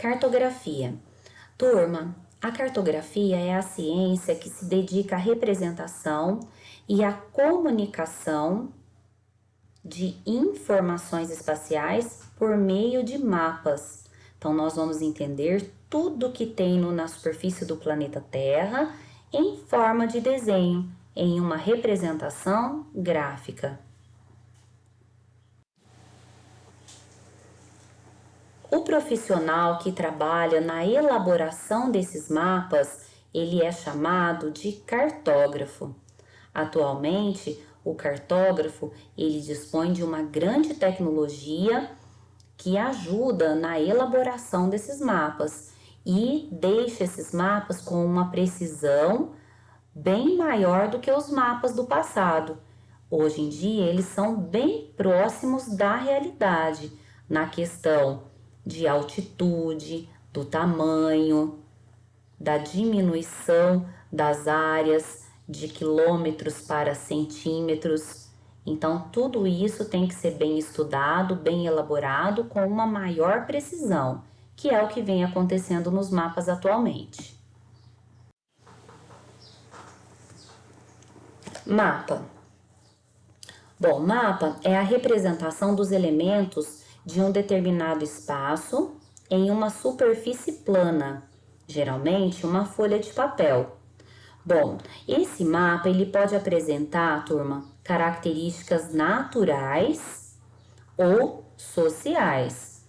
Cartografia. Turma, a cartografia é a ciência que se dedica à representação e à comunicação de informações espaciais por meio de mapas. Então, nós vamos entender tudo que tem na superfície do planeta Terra em forma de desenho, em uma representação gráfica. O profissional que trabalha na elaboração desses mapas, ele é chamado de cartógrafo. Atualmente, o cartógrafo, ele dispõe de uma grande tecnologia que ajuda na elaboração desses mapas e deixa esses mapas com uma precisão bem maior do que os mapas do passado. Hoje em dia, eles são bem próximos da realidade, na questão de altitude, do tamanho, da diminuição das áreas de quilômetros para centímetros. Então, tudo isso tem que ser bem estudado, bem elaborado, com uma maior precisão, que é o que vem acontecendo nos mapas atualmente. Mapa. Bom, mapa é a representação dos elementos de um determinado espaço em uma superfície plana, geralmente uma folha de papel. Bom, esse mapa ele pode apresentar, turma, características naturais ou sociais.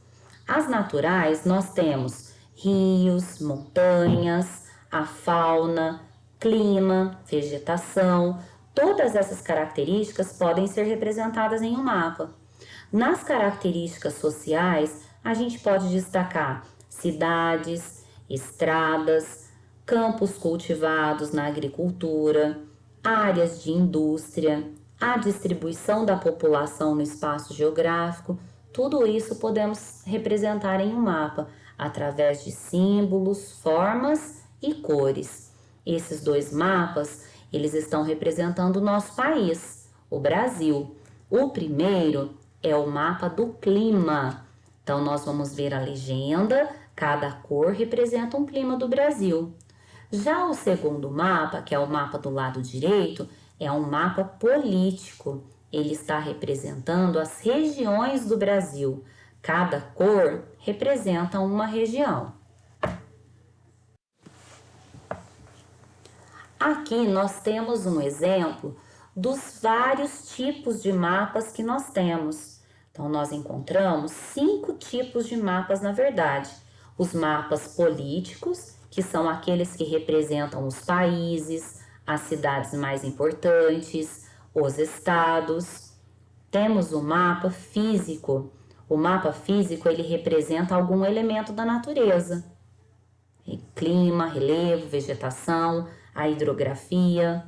As naturais nós temos rios, montanhas, a fauna, clima, vegetação. Todas essas características podem ser representadas em um mapa. Nas características sociais, a gente pode destacar cidades, estradas, campos cultivados na agricultura, áreas de indústria, a distribuição da população no espaço geográfico. Tudo isso podemos representar em um mapa, através de símbolos, formas e cores. Esses dois mapas, eles estão representando o nosso país, o Brasil. O primeiro é o mapa do clima. Então, nós vamos ver a legenda, cada cor representa um clima do Brasil. Já o segundo mapa, que é o mapa do lado direito, é um mapa político. Ele está representando as regiões do Brasil. Cada cor representa uma região. Aqui nós temos um exemplo dos vários tipos de mapas que nós temos. Então, nós encontramos 5 tipos de mapas, na verdade. Os mapas políticos, que são aqueles que representam os países, as cidades mais importantes, os estados. Temos o mapa físico. O mapa físico, ele representa algum elemento da natureza. Clima, relevo, vegetação, a hidrografia.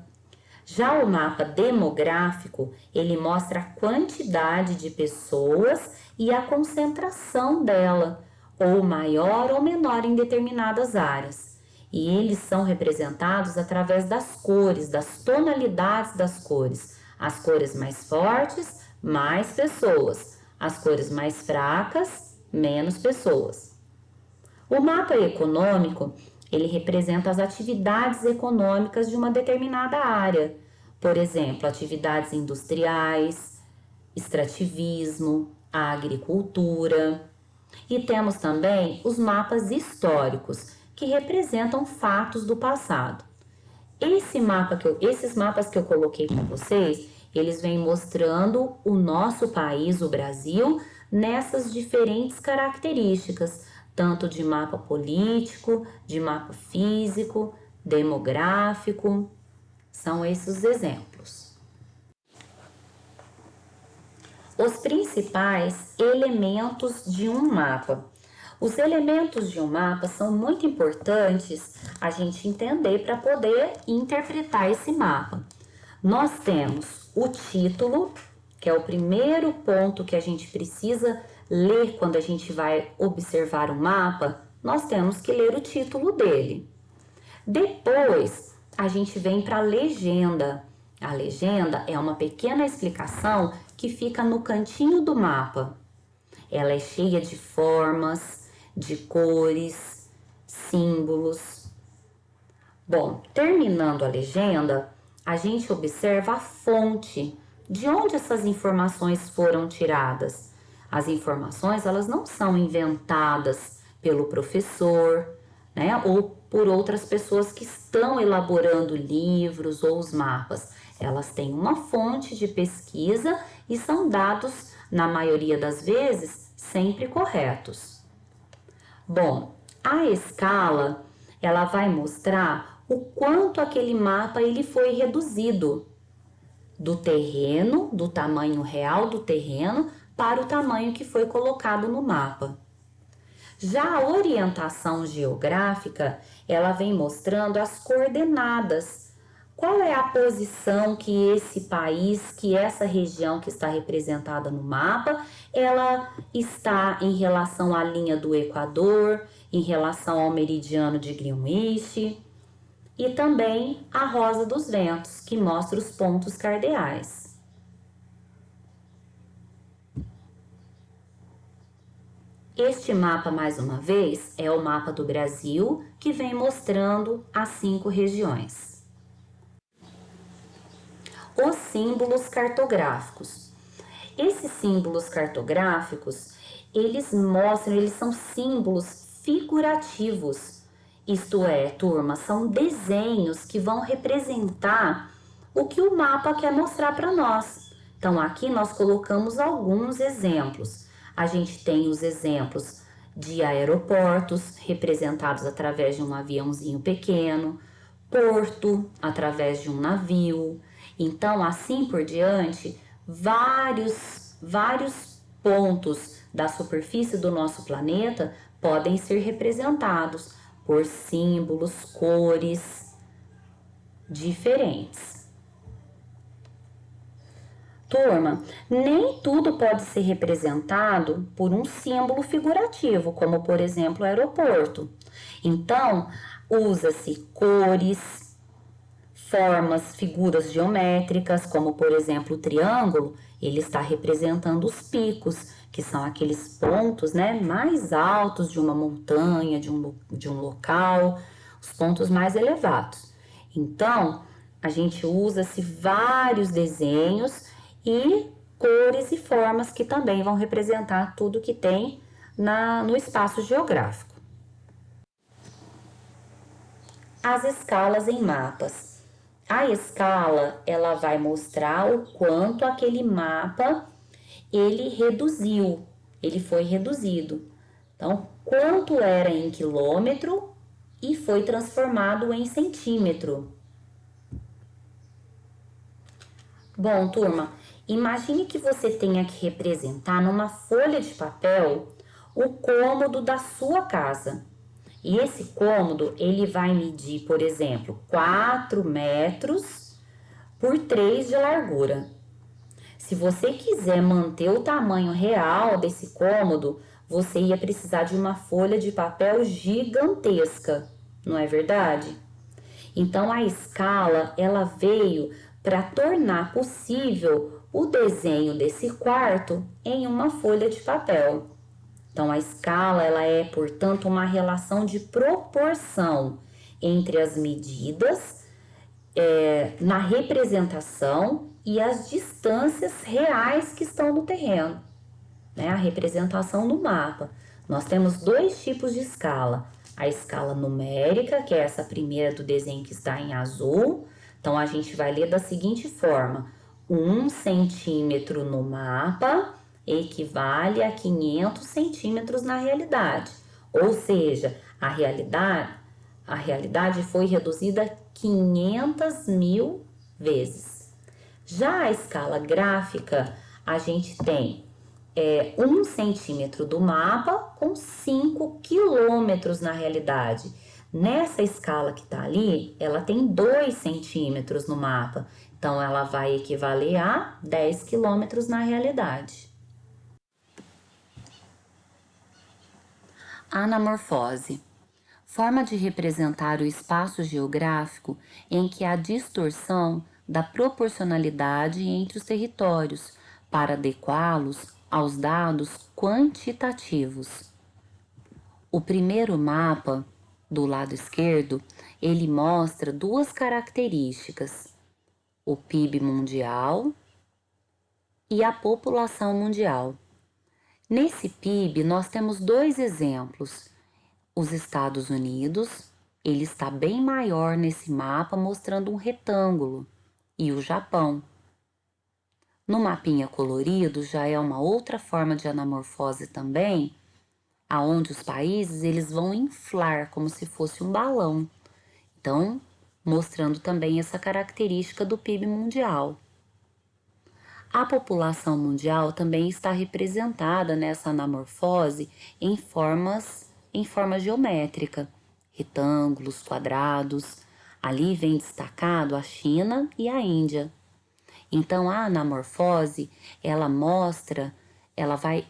Já o mapa demográfico, ele mostra a quantidade de pessoas e a concentração dela, ou maior ou menor em determinadas áreas. E eles são representados através das cores, das tonalidades das cores. As cores mais fortes, mais pessoas. As cores mais fracas, menos pessoas. O mapa econômico, ele representa as atividades econômicas de uma determinada área. Por exemplo, atividades industriais, extrativismo, a agricultura. E temos também os mapas históricos, que representam fatos do passado. Esses mapas que eu coloquei para vocês, eles vêm mostrando o nosso país, o Brasil, nessas diferentes características, tanto de mapa político, de mapa físico, demográfico. São esses os exemplos. Os principais elementos de um mapa. Os elementos de um mapa são muito importantes a gente entender para poder interpretar esse mapa. Nós temos o título, que é o primeiro ponto que a gente precisa ler quando a gente vai observar o mapa. Nós temos que ler o título dele. Depois, a gente vem para a legenda. A legenda é uma pequena explicação que fica no cantinho do mapa. Ela é cheia de formas, de cores, símbolos. Bom, terminando a legenda, a gente observa a fonte, de onde essas informações foram tiradas. As informações, elas não são inventadas pelo professor, né, ou por outras pessoas que estão elaborando livros ou os mapas. Elas têm uma fonte de pesquisa e são dados, na maioria das vezes, sempre corretos. Bom, a escala, ela vai mostrar o quanto aquele mapa ele foi reduzido do terreno, do tamanho real do terreno, para o tamanho que foi colocado no mapa. Já a orientação geográfica, ela vem mostrando as coordenadas. Qual é a posição que esse país, que essa região que está representada no mapa, ela está em relação à linha do Equador, em relação ao meridiano de Greenwich, e também a rosa dos ventos, que mostra os pontos cardeais. Este mapa, mais uma vez, é o mapa do Brasil, que vem mostrando as 5 regiões. Os símbolos cartográficos. Esses símbolos cartográficos, eles são símbolos figurativos. Isto é, turma, são desenhos que vão representar o que o mapa quer mostrar para nós. Então, aqui nós colocamos alguns exemplos. A gente tem os exemplos de aeroportos, representados através de um aviãozinho pequeno, porto, através de um navio. Então, assim por diante, vários pontos da superfície do nosso planeta podem ser representados por símbolos, cores diferentes. Turma, nem tudo pode ser representado por um símbolo figurativo, como por exemplo o aeroporto. Então, usa-se cores, formas, figuras geométricas, como por exemplo o triângulo, ele está representando os picos, que são aqueles pontos, né, mais altos de uma montanha, de um local, os pontos mais elevados. Então, a gente usa-se vários desenhos e cores e formas que também vão representar tudo que tem no espaço geográfico. As escalas em mapas. A escala, ela vai mostrar o quanto aquele mapa ele foi reduzido. Então, quanto era em quilômetro e foi transformado em centímetro. Bom, turma, imagine que você tenha que representar numa folha de papel o cômodo da sua casa. E esse cômodo, ele vai medir, por exemplo, 4 metros por 3 de largura. Se você quiser manter o tamanho real desse cômodo, você ia precisar de uma folha de papel gigantesca, não é verdade? Então, a escala, ela veio para tornar possível o desenho desse quarto em uma folha de papel. Então, a escala, ela é, portanto, uma relação de proporção entre as medidas na representação e as distâncias reais que estão no terreno, né? A representação do mapa. Nós temos 2 tipos de escala. A escala numérica, que é essa primeira do desenho que está em azul. Então, a gente vai ler da seguinte forma: 1 centímetro no mapa equivale a 500 centímetros na realidade. Ou seja, a realidade foi reduzida 500.000 vezes. Já a escala gráfica, a gente tem 1 centímetro do mapa com 5 quilômetros na realidade. Nessa escala que tá ali, ela tem 2 centímetros no mapa. Então, ela vai equivaler a 10 quilômetros na realidade. Anamorfose. Forma de representar o espaço geográfico em que há distorção da proporcionalidade entre os territórios para adequá-los aos dados quantitativos. O primeiro mapa, do lado esquerdo, ele mostra duas características: o PIB mundial e a população mundial. Nesse PIB, nós temos dois exemplos. Os Estados Unidos, ele está bem maior nesse mapa, mostrando um retângulo, e o Japão. No mapinha colorido, já é uma outra forma de anamorfose também, aonde os países eles vão inflar como se fosse um balão. Então, mostrando também essa característica do PIB mundial. A população mundial também está representada nessa anamorfose em forma geométrica, retângulos, quadrados. Ali vem destacado a China e a Índia. Então, a anamorfose, ela vai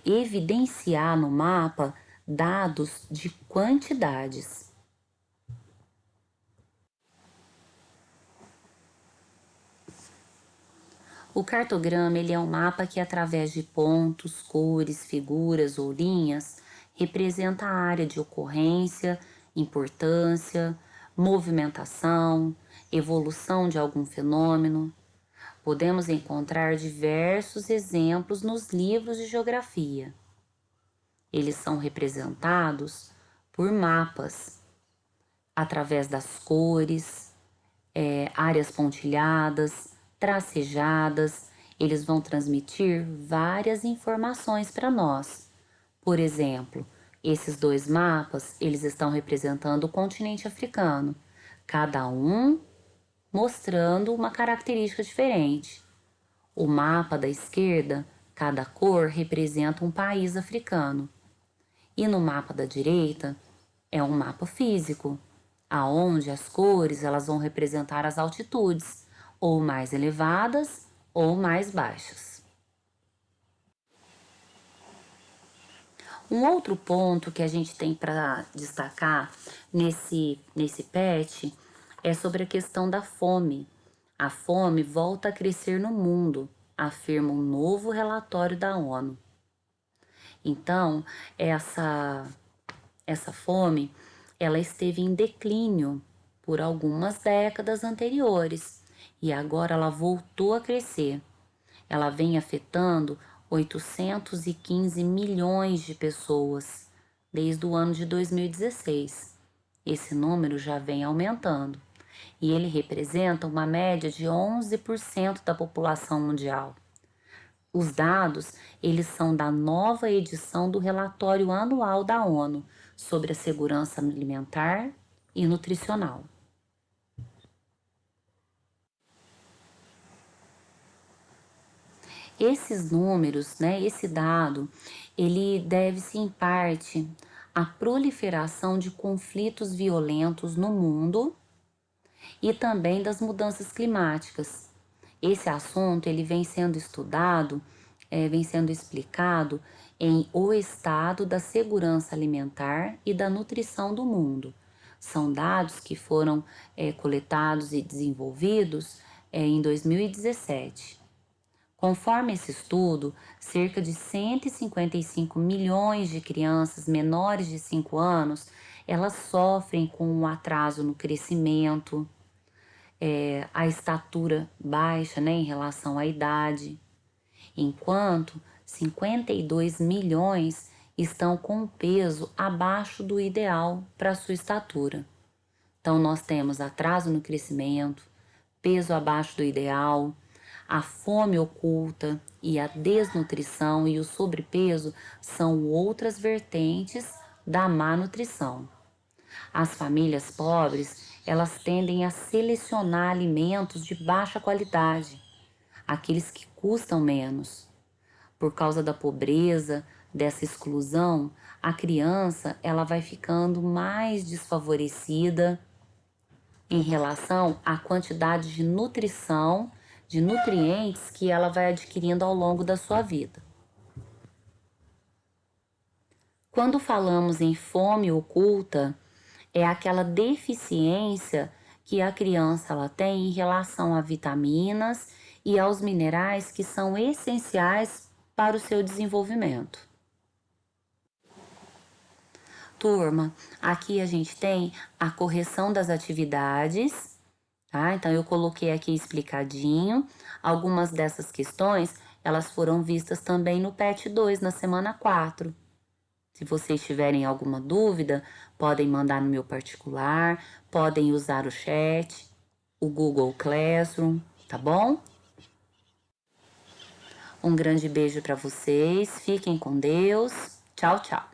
evidenciar no mapa dados de quantidades. O cartograma ele é um mapa que, através de pontos, cores, figuras ou linhas, representa a área de ocorrência, importância, movimentação, evolução de algum fenômeno. Podemos encontrar diversos exemplos nos livros de geografia. Eles são representados por mapas, através das cores, áreas pontilhadas, tracejadas. Eles vão transmitir várias informações para nós. Por exemplo, esses dois mapas, eles estão representando o continente africano, cada um mostrando uma característica diferente. O mapa da esquerda, cada cor representa um país africano. E no mapa da direita é um mapa físico, aonde as cores elas vão representar as altitudes, ou mais elevadas ou mais baixas. Um outro ponto que a gente tem para destacar nesse PET é sobre a questão da fome. A fome volta a crescer no mundo, afirma um novo relatório da ONU. Então, essa fome, ela esteve em declínio por algumas décadas anteriores e agora ela voltou a crescer. Ela vem afetando 815 milhões de pessoas desde o ano de 2016. Esse número já vem aumentando e ele representa uma média de 11% da população mundial. Os dados, eles são da nova edição do relatório anual da ONU sobre a segurança alimentar e nutricional. Esses números, esse dado, ele deve-se em parte à proliferação de conflitos violentos no mundo e também das mudanças climáticas. Esse assunto ele vem sendo estudado, vem sendo explicado em O Estado da Segurança Alimentar e da Nutrição do Mundo. São dados que foram coletados e desenvolvidos em 2017. Conforme esse estudo, cerca de 155 milhões de crianças menores de 5 anos, elas sofrem com um atraso no crescimento, a estatura baixa, em relação à idade, enquanto 52 milhões estão com peso abaixo do ideal para sua estatura. Então, nós temos atraso no crescimento, peso abaixo do ideal, a fome oculta e a desnutrição e o sobrepeso são outras vertentes da má nutrição. As famílias pobres, elas tendem a selecionar alimentos de baixa qualidade, aqueles que custam menos. Por causa da pobreza, dessa exclusão, a criança ela vai ficando mais desfavorecida em relação à quantidade de nutrição, de nutrientes que ela vai adquirindo ao longo da sua vida. Quando falamos em fome oculta, é aquela deficiência que a criança ela tem em relação a vitaminas e aos minerais que são essenciais para o seu desenvolvimento. Turma, aqui a gente tem a correção das atividades, tá? Então, eu coloquei aqui explicadinho. Algumas dessas questões, elas foram vistas também no PET 2, na semana 4. Se vocês tiverem alguma dúvida, podem mandar no meu particular, podem usar o chat, o Google Classroom, tá bom? Um grande beijo para vocês, fiquem com Deus. Tchau, tchau.